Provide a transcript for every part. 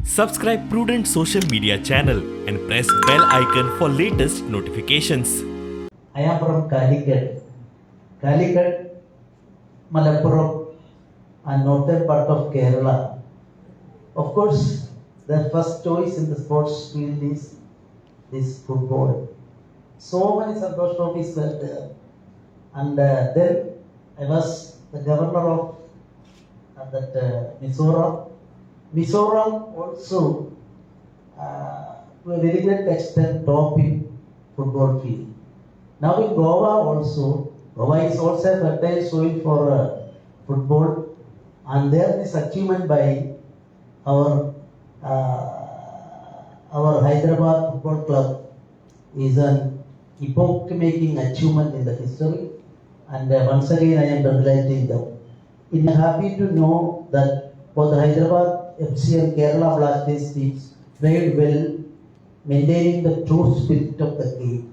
Subscribe Prudent social media channel and press bell icon for latest notifications. I am from Calicut. Calicut, Malappuram, and northern part of Kerala. Of course, the first choice in the sports field is this football. So many Santosh trophies were there. And then I was the governor of Mizoram. Mizoram also to a very great extent top in football field. Now in Goa also, Goa is also a fertile soil for football, and there is achievement by our Hyderabad Football Club is an epoch-making achievement in the history, and once again I am congratulating them. I'm happy to know that both Hyderabad FC and Kerala Blasters teams played well, maintaining the true spirit of the game.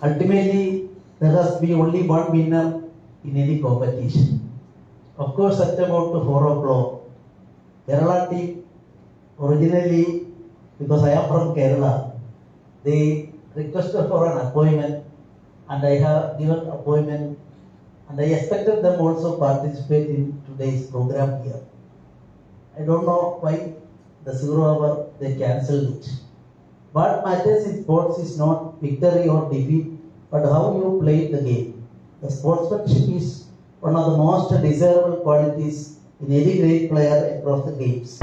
Ultimately, there has been only one winner in any competition. Of course, at about 4 o'clock, Kerala team originally, because I am from Kerala, they requested for an appointment, and I have given appointment, and I expected them also participate in today's program here. I don't know why the 0 hour they cancelled it. What matters in sports is not victory or defeat, but how you play the game. The sportsmanship is one of the most desirable qualities in any great player across the games.